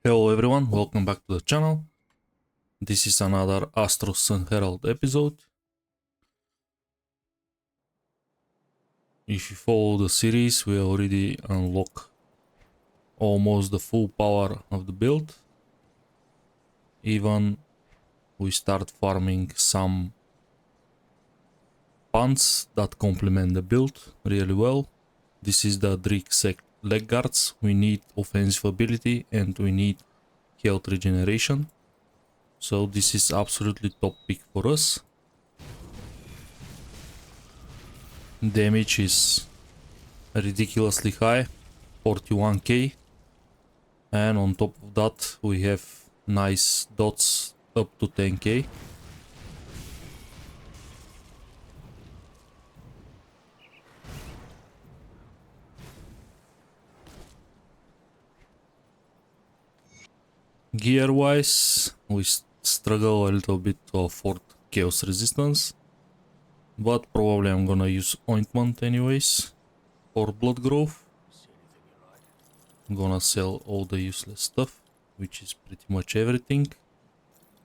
Hello everyone, welcome back to the channel. This is another Infernal Sunherald episode. If you follow the series, we already unlock almost the full power of the build. Even we start farming some pants that complement the build really well. This is the Drix leg guards. We need offensive ability and we need health regeneration. So this is absolutely top pick for us. Damage is ridiculously high, 41k, and on top of that we have nice dots up to 10k. Gear wise, we struggle a little bit to afford chaos resistance, but probably I'm gonna use ointment anyways for blood growth. I'm gonna sell all the useless stuff, which is pretty much everything.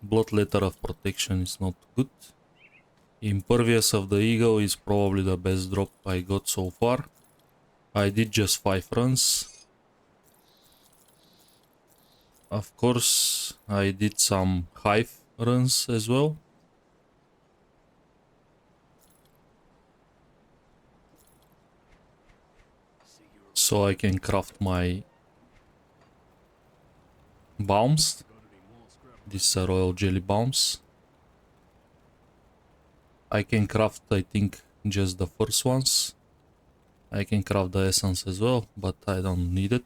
Blood letter of protection is not good. Impervious of the eagle is probably the best drop I got so far. I did just 5 runs. Of course, I did some hive runs as well. So I can craft my bombs. These are royal jelly bombs. I can craft, I think, just the first ones. I can craft the essence as well, but I don't need it.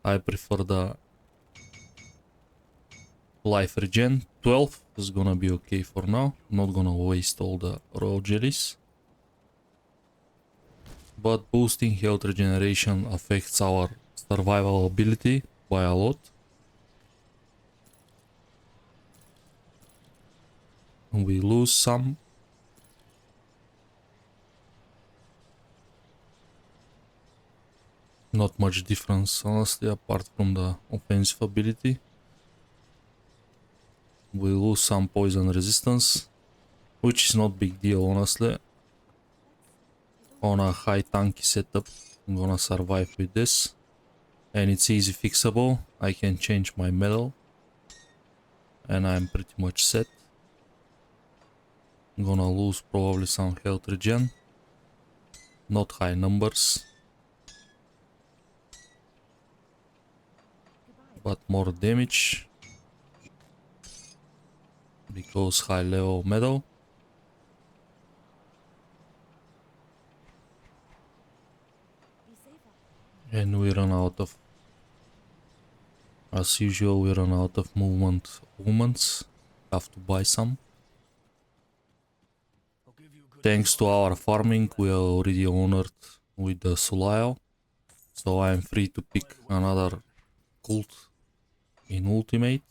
I prefer the life regen. 12 is gonna be okay for now. Not gonna waste all the royal jellies. But boosting health regeneration affects our survival ability by a lot. We lose some. Not much difference, honestly, apart from the offensive ability. We lose some poison resistance, which is not big deal, honestly. On a high tanky setup, I'm gonna survive with this. And it's easy fixable. I can change my medal. And I'm pretty much set. I'm gonna lose probably some health regen. Not high numbers. But more damage. Because high level medal. And we run out of, as usual, we run out of movements. Have to buy some. Thanks to our farming, we are already honored with the Sulayo. So I am free to pick another cult in ultimate.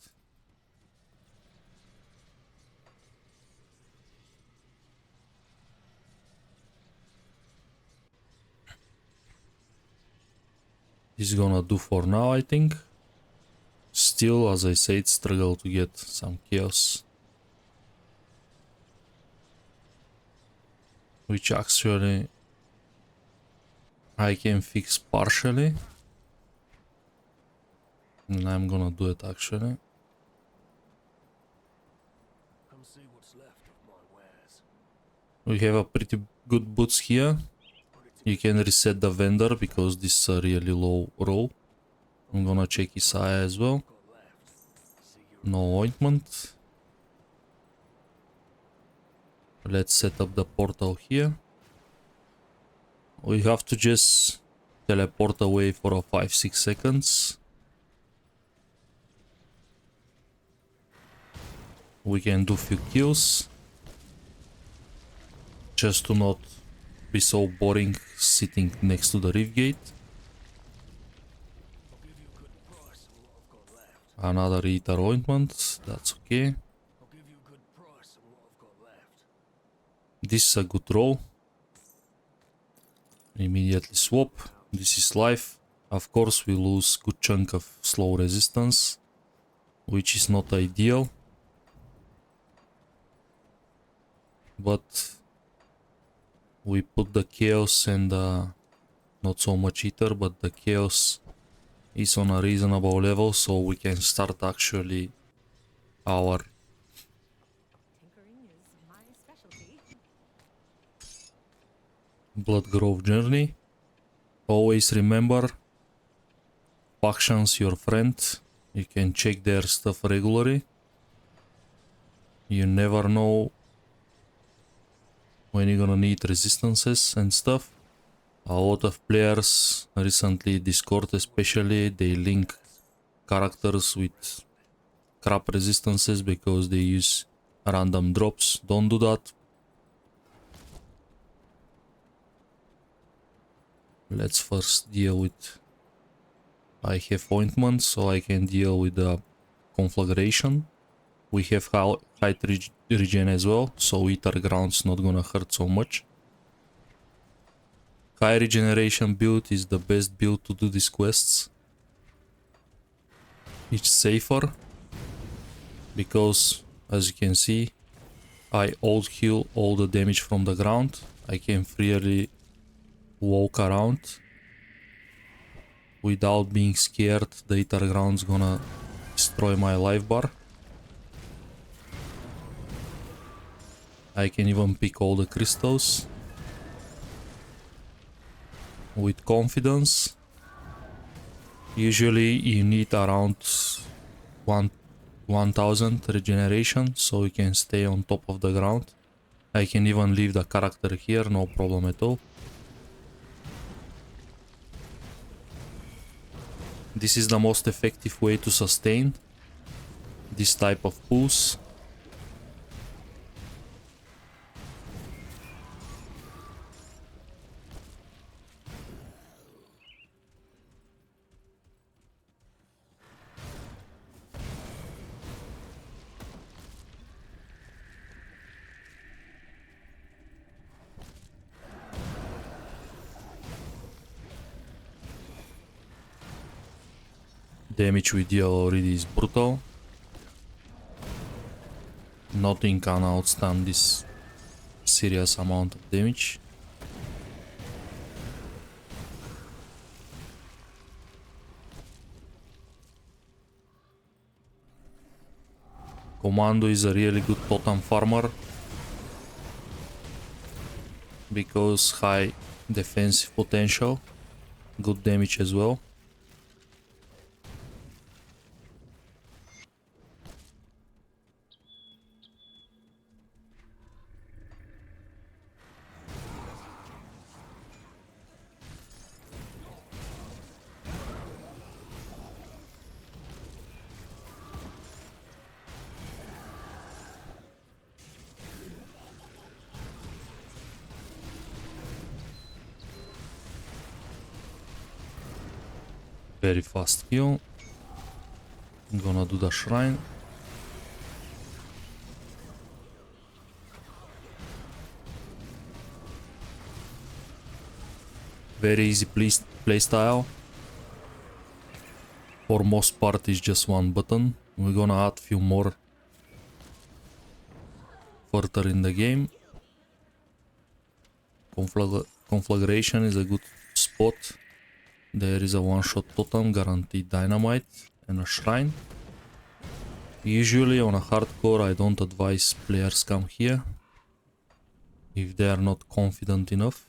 This is gonna do for now, I think. Still, as I said, struggle to get some chaos. Which actually I can fix partially. And I'm gonna do it actually. We have a pretty good boots here. You can reset the vendor because this is a really low roll. I'm gonna check his eye as well. No ointment. Let's set up the portal here. We have to just teleport away for a 5-6 seconds. We can do few kills. Just to not be so boring sitting next to the reef gate. Another ether ointment, that's okay. This is a good roll. Immediately swap. This is life. Of course we lose good chunk of slow resistance, which is not ideal. But we put the chaos and not so much ether, but the chaos is on a reasonable level, so we can start actually our Blood Grove journey. Always remember, factions your friend, you can check their stuff regularly. You never know when you're gonna need resistances and stuff. A lot of players recently, Discord especially, they link characters with crap resistances because they use random drops. Don't do that. Let's first deal with... I have ointment, so I can deal with the conflagration. We have high regen as well, so ether ground's not gonna hurt so much. High regeneration build is the best build to do these quests. It's safer because, as you can see, I alt heal all the damage from the ground. I can freely walk around without being scared the ether ground's gonna destroy my life bar. I can even pick all the crystals with confidence. Usually you need around 1000 regeneration, so you can stay on top of the ground. I can even leave the character here, no problem at all. This is the most effective way to sustain this type of pulls. Damage we deal already is brutal. Nothing can outstand this serious amount of damage. Commando is a really good totem farmer because high defensive potential, good damage as well. Very fast kill. I'm gonna do the shrine. Very easy playstyle. For most part is just one button. We're gonna add few more further in the game. Conflagration is a good spot. There is a one-shot totem, guaranteed dynamite, and a shrine. Usually on a hardcore I don't advise players come here if they are not confident enough.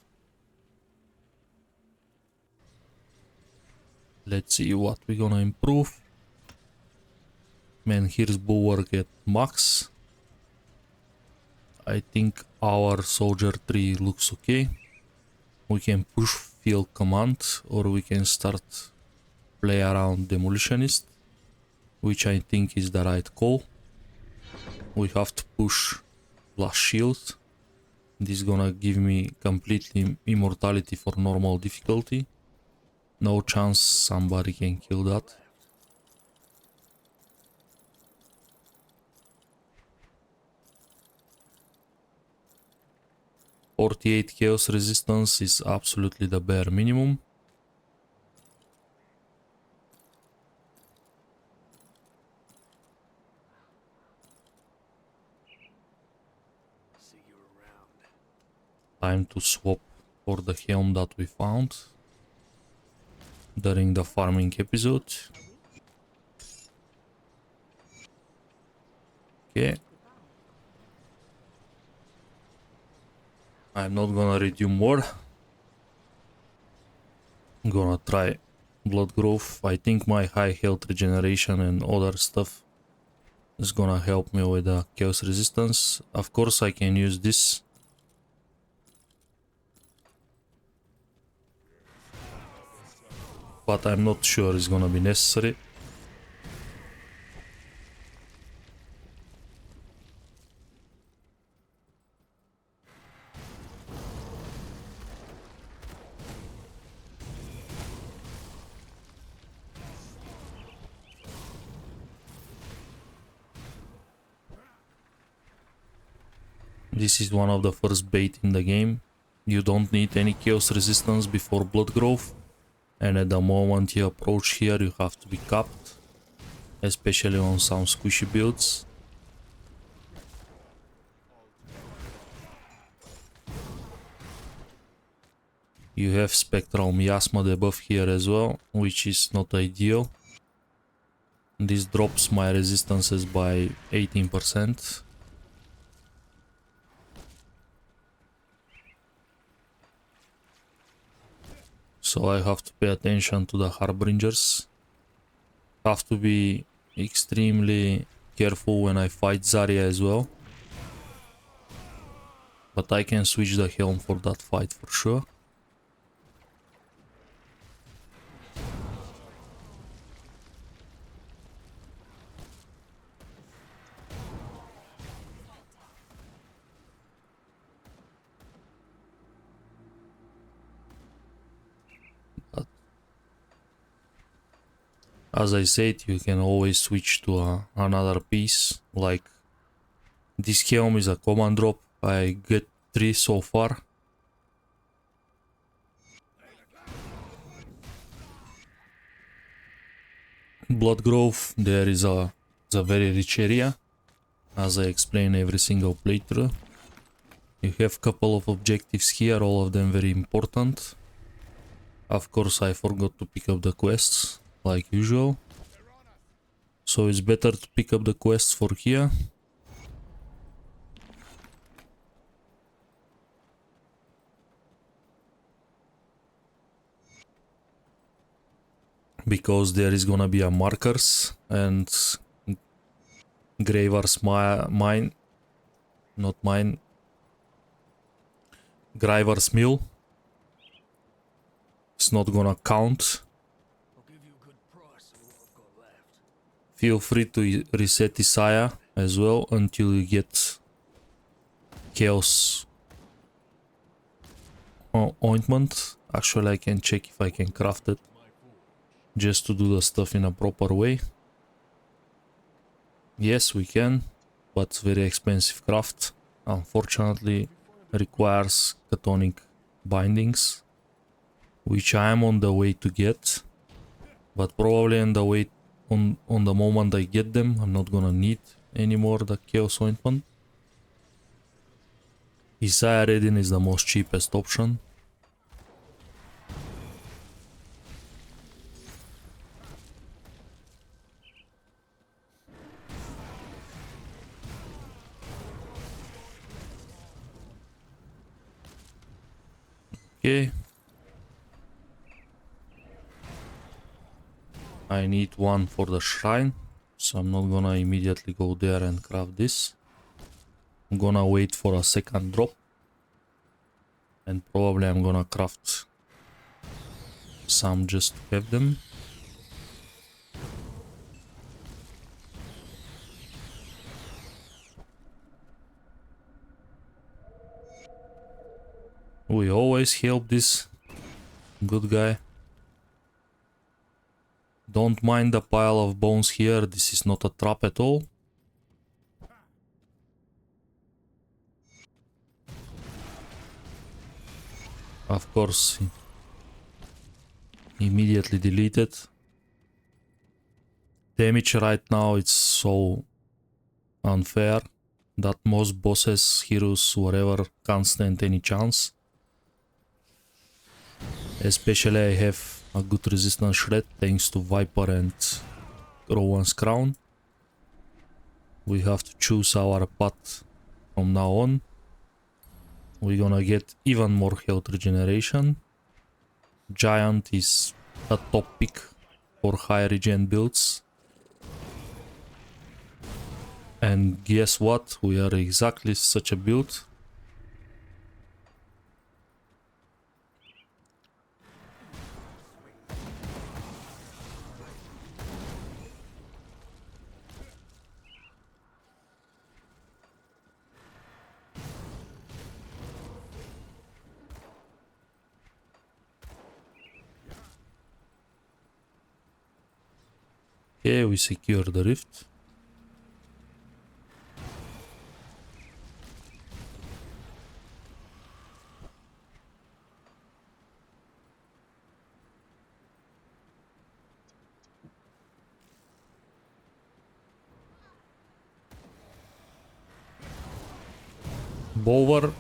Let's see what we're gonna improve. Man, here's bulwark at max. I think our soldier tree looks okay. We can push field command or we can start play around demolitionist, which I think is the right call. We have to push plus shield. This is gonna give me completely immortality for normal difficulty. No chance somebody can kill that. .48 chaos resistance is absolutely the bare minimum. Time to swap for the helm that we found during the farming episode. Okay. I'm not gonna read you more. I'm gonna try blood growth. I think my high health regeneration and other stuff is gonna help me with the chaos resistance. Of course I can use this. But I'm not sure it's gonna be necessary. This is one of the first bait in the game. You don't need any chaos resistance before blood growth, and at the moment you approach here you have to be capped, especially on some squishy builds. You have spectral miasma debuff here as well, which is not ideal. This drops my resistances by 18%. So I have to pay attention to the harbingers. Have to be extremely careful when I fight Zarya as well. But I can switch the helm for that fight for sure. As I said, you can always switch to another piece, like this helm is a command drop. I get 3 so far. Blood growth, there is a very rich area, as I explain every single playthrough. You have couple of objectives here, all of them very important. Of course I forgot to pick up the quests, like usual. So it's better to pick up the quests for here. Because there is gonna be a markers and Graver's mine, not mine, Graver's mill. It's not gonna count. Feel free to reset Isaiah as well until you get Chaos ointment. Actually I can check if I can craft it, just to do the stuff in a proper way. Yes, we can, but very expensive craft. Unfortunately, requires chthonic bindings, which I am on the way to get. But probably on the way, on the moment I get them, I'm not gonna need anymore the Chaos Ointment. Isaiah Reading is the most cheapest option. Okay. I need one for the shrine, so I'm not gonna immediately go there and craft this. I'm gonna wait for a second drop, and probably I'm gonna craft some just to have them. We always help this good guy. Don't mind the pile of bones here, this is not a trap at all. Of course, immediately deleted. Damage right now, it's so unfair. that most bosses, heroes, whatever, can't stand any chance. Especially I have a good resistance shred thanks to Viper and Rowan's Crown. We have to choose our path from now on. We're gonna get even more health regeneration. Giant is a top pick for high regen builds. And guess what? We are exactly such a build. Okay, we secure the rift. Bower.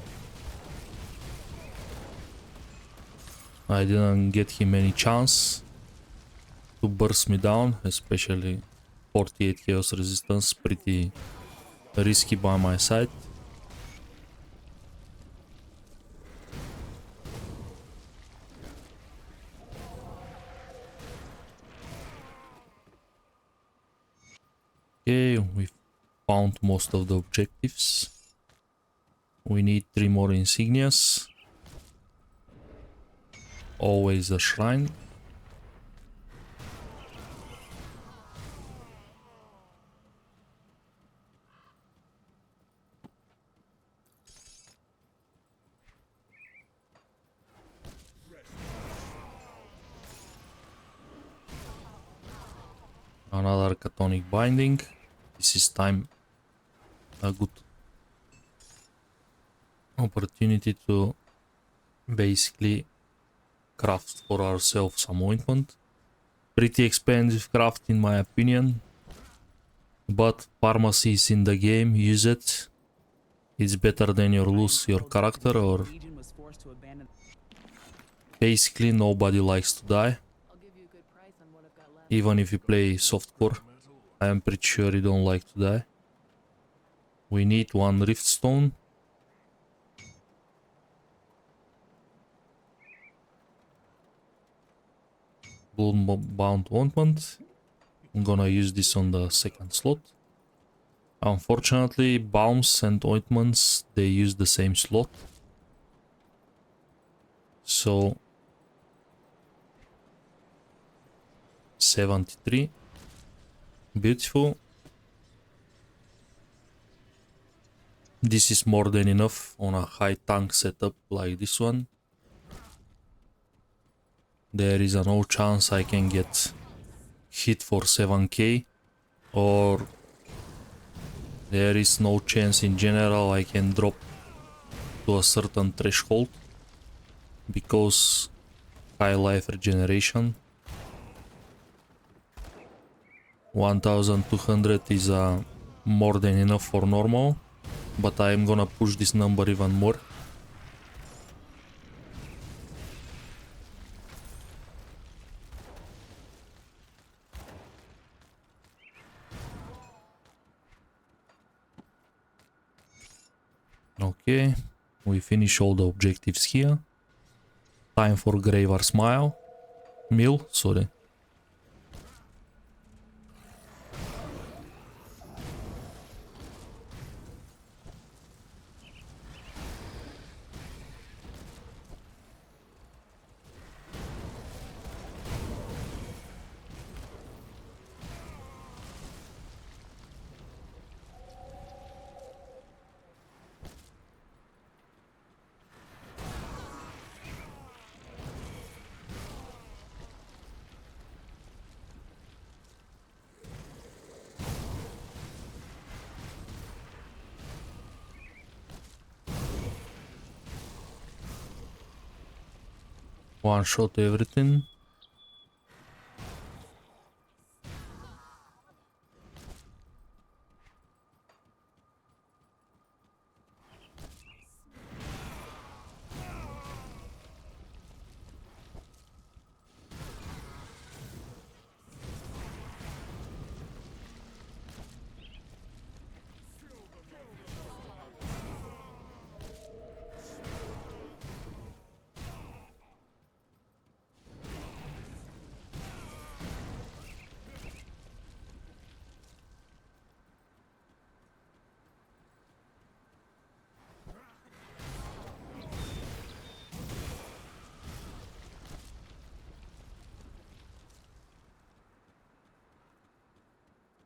I didn't get him any chance to burst me down, especially 48 chaos resistance, pretty risky by my side. Okay, we found most of the objectives. We need 3 more insignias. Always a shrine. Another Chthonic binding. This is time a good opportunity to basically craft for ourselves some ointment. Pretty expensive craft in my opinion, but pharmacy is in the game, use it. It's better than you lose your character, or basically nobody likes to die. Even if you play softcore, I am pretty sure you don't like to die. We need 1 rift stone. Bloodbound ointment. I'm gonna use this on the second slot. Unfortunately, balms and ointments, they use the same slot. So 73. Beautiful. This is more than enough on a high tank setup like this one. There is no chance I can get hit for 7k, or there is no chance in general I can drop to a certain threshold because high life regeneration. 1200 is more than enough for normal, but I'm gonna push this number even more. Okay, we finish all the objectives here. Time for Graver Smile. Mill, sorry. One shot everything.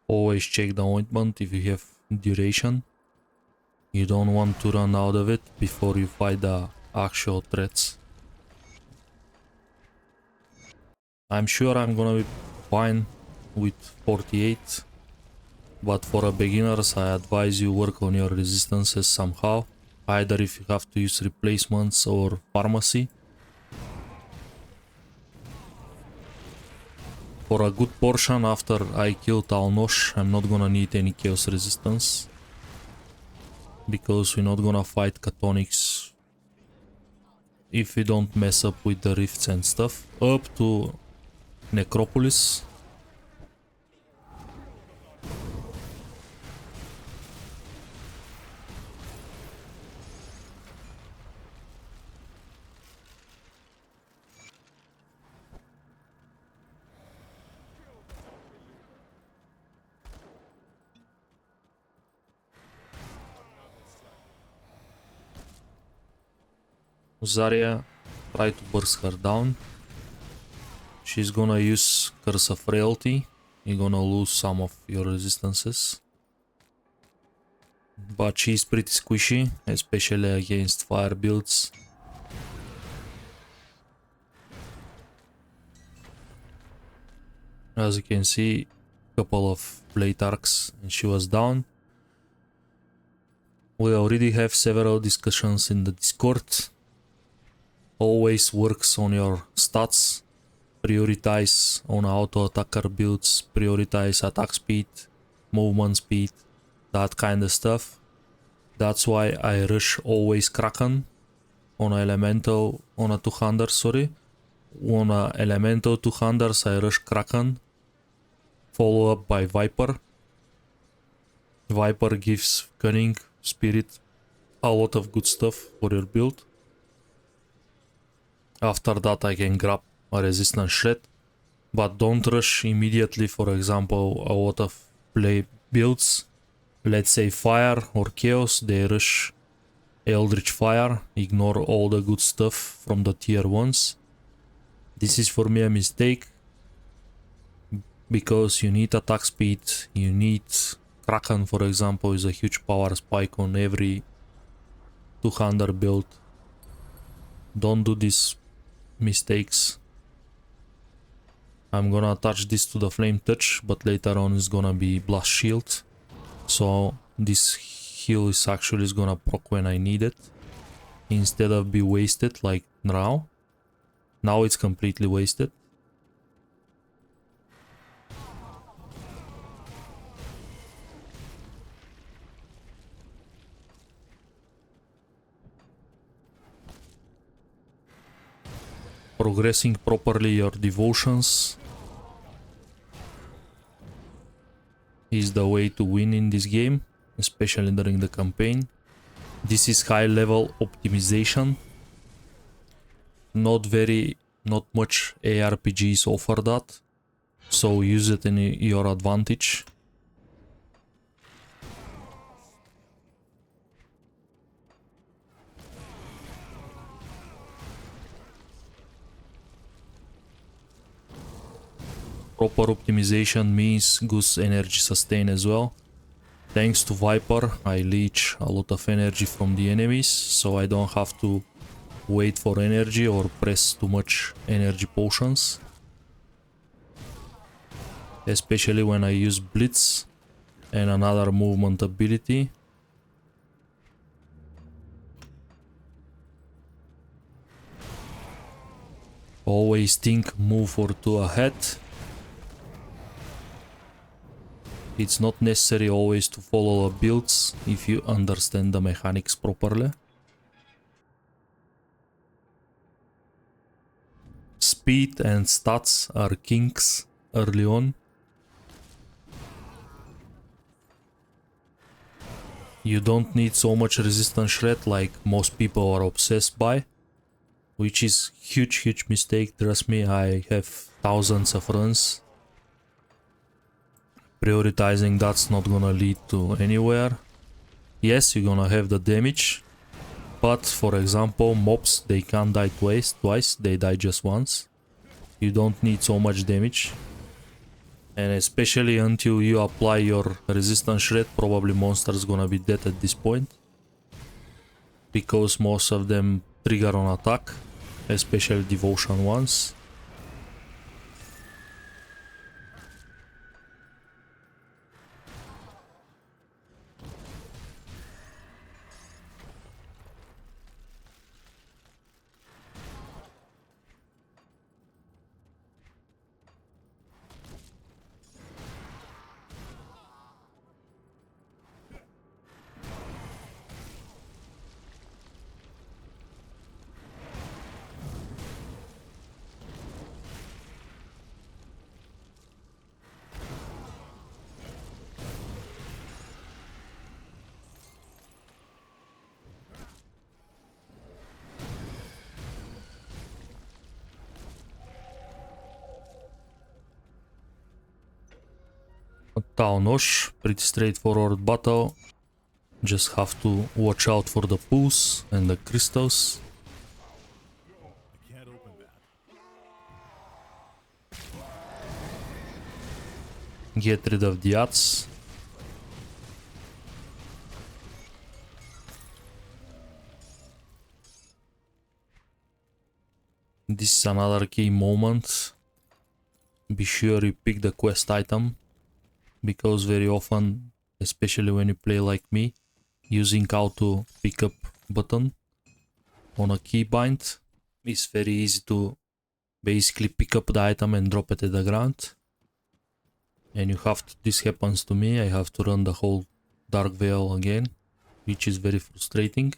Always check the ointment if you have duration. You don't want to run out of it before you fight the actual threats. I'm sure I'm gonna be fine with 48, but for a beginners I advise you work on your resistances somehow, either if you have to use replacements or pharmacy. For a good portion after I kill Talnosh, I'm not gonna need any chaos resistance, because we're not gonna fight Catonics if we don't mess up with the rifts and stuff. Up to Necropolis. Zarya, try to burst her down. She's gonna use Curse of Frailty. You're gonna lose some of your resistances. But she's pretty squishy, especially against fire builds. As you can see, couple of blade arcs and she was down. We already have several discussions in the Discord. Always works on your stats. Prioritize on auto attacker builds, prioritize attack speed, movement speed, that kind of stuff. That's why I rush always Kraken on a elemental, on a 200, sorry. On a elemental 200s I rush Kraken, follow up by Viper. Viper gives cunning, spirit, a lot of good stuff for your build. After that I can grab a resistance shred, but don't rush immediately. For example, a lot of play builds, let's say fire or chaos, they rush Eldritch Fire, ignore all the good stuff from the tier 1s. This is for me a mistake, because you need attack speed, you need Kraken, for example, is a huge power spike on every 200 build. Don't do these mistakes. I'm gonna attach this to the flame touch, but later on it's gonna be blast shield, so this heal is actually gonna proc when I need it, instead of be wasted like now. Now it's completely wasted. Progressing properly your devotions is the way to win in this game, especially during the campaign. This is high level optimization. Not much ARPGs offer that, so use it in your advantage. Proper optimization means good energy sustain as well. Thanks to Viper, I leech a lot of energy from the enemies, so I don't have to wait for energy or press too much energy potions. Especially when I use Blitz and another movement ability. Always think move or two ahead. It's not necessary always to follow the builds if you understand the mechanics properly. Speed and stats are kings early on. You don't need so much resistance shred like most people are obsessed by, which is huge mistake. Trust me, I have thousands of runs. Prioritizing that's not gonna lead to anywhere. Yes, you're gonna have the damage, but for example mobs, they can't die twice, they die just once. You don't need so much damage. And especially until you apply your resistance shred, probably monsters gonna be dead at this point. Because most of them trigger on attack, especially devotion ones. Taunosh, pretty straightforward battle. Just have to watch out for the pools and the crystals. Get rid of the odds. This is another key moment. Be sure you pick the quest item, because very often, especially when you play like me, using auto pickup button on a keybind is very easy to basically pick up the item and drop it at the ground. And you have to, this happens to me, I have to run the whole Darkvale again, which is very frustrating.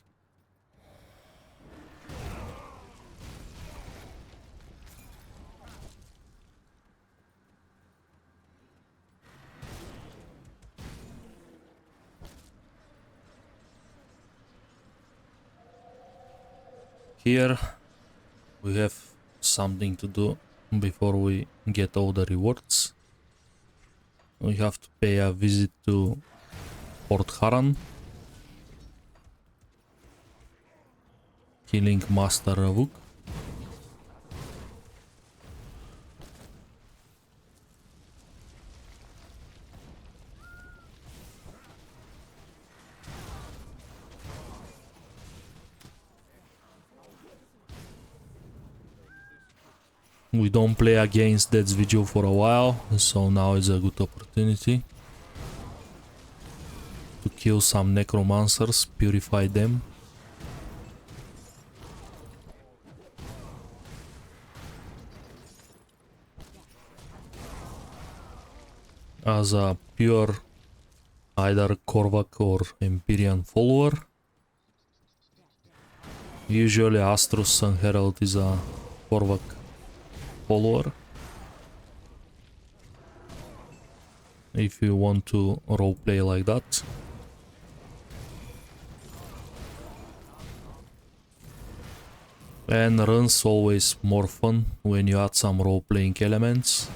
Here we have something to do before we get all the rewards. We have to pay a visit to Port Haran, killing Master Ravuk. We don't play against Dead's Vigil for a while, so now is a good opportunity to kill some necromancers, purify them. As a pure either Korvac or Empyrean follower, usually Infernal Sunherald is a Korvac follower. If you want to roleplay like that. And runs always more fun when you add some role-playing elements.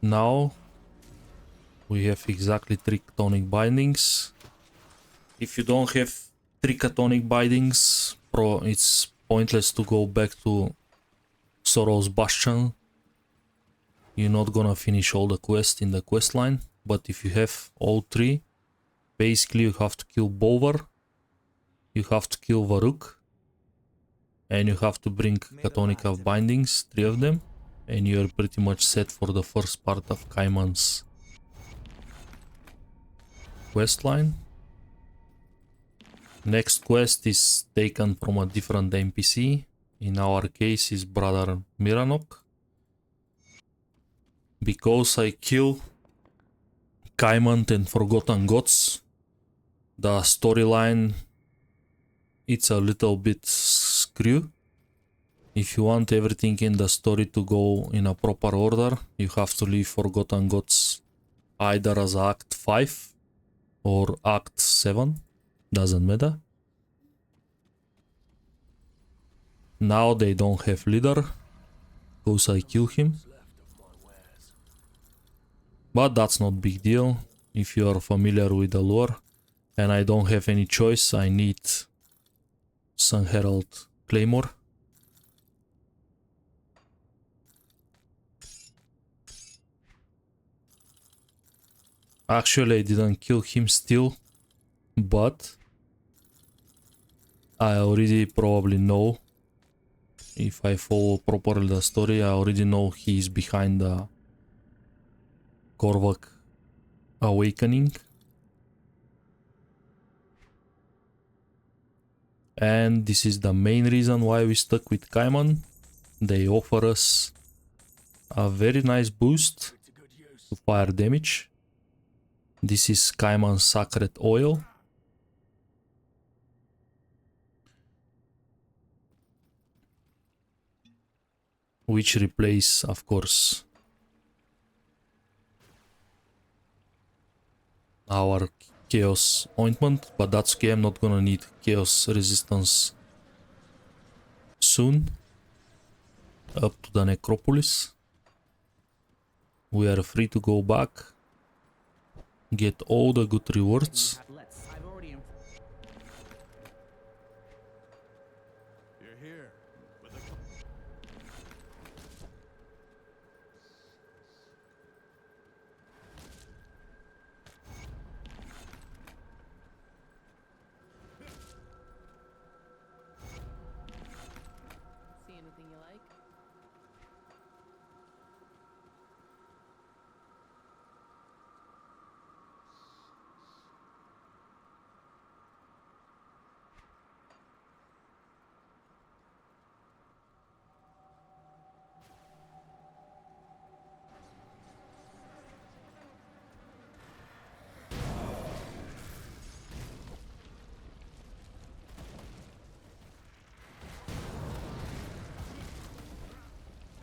Now we have exactly 3 Chthonic bindings. If you don't have 3 Chthonic bindings, it's pointless to go back to Sorrow's Bastion. You're not gonna finish all the quests in the quest line. But if you have all 3, basically you have to kill Bolvar, you have to kill Varuk, and you have to bring Chthonic of bindings, 3 of them. And you're pretty much set for the first part of Kaiman's questline. Next quest is taken from a different NPC. In our case is Brother Miranok. Because I kill Kaiman and Forgotten Gods, the storyline, it's a little bit screw. If you want everything in the story to go in a proper order, you have to leave Forgotten Gods either as Act 5 or Act 7, doesn't matter. Now they don't have leader, because I kill him. But that's not big deal if you are familiar with the lore. And I don't have any choice, I need Sunherald Claymore. Actually, I didn't kill him still, but I already probably know, if I follow properly the story, I already know he is behind the Korvac awakening. And this is the main reason why we stuck with Kaiman. They offer us a very nice boost to fire damage. This is Kaiman's Sacred Oil. Which replace, of course, our Chaos Ointment, but that's okay, I'm not gonna need Chaos Resistance soon. Up to the Necropolis. We are free to go back, get all the good rewards.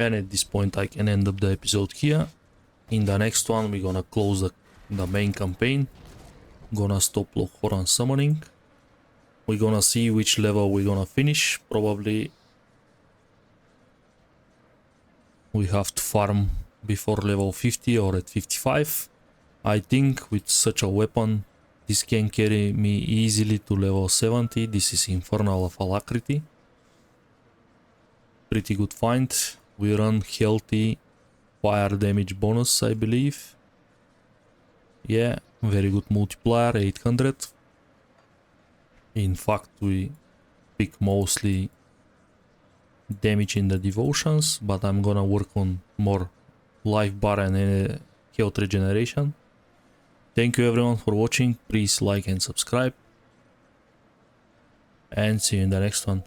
And at this point I can end up the episode here. In the next one we're gonna close the main campaign. Gonna stop Lochhoran summoning. We're gonna see which level we're gonna finish. Probably we have to farm before level 50 or at 55. I think with such a weapon this can carry me easily to level 70. This is Infernal of Alacrity. Pretty good find. We run healthy fire damage bonus, I believe. Yeah, very good multiplier, 800. In fact, we pick mostly damage in the devotions, but I'm gonna work on more life bar and health regeneration. Thank you everyone for watching. Please like and subscribe. And see you in the next one.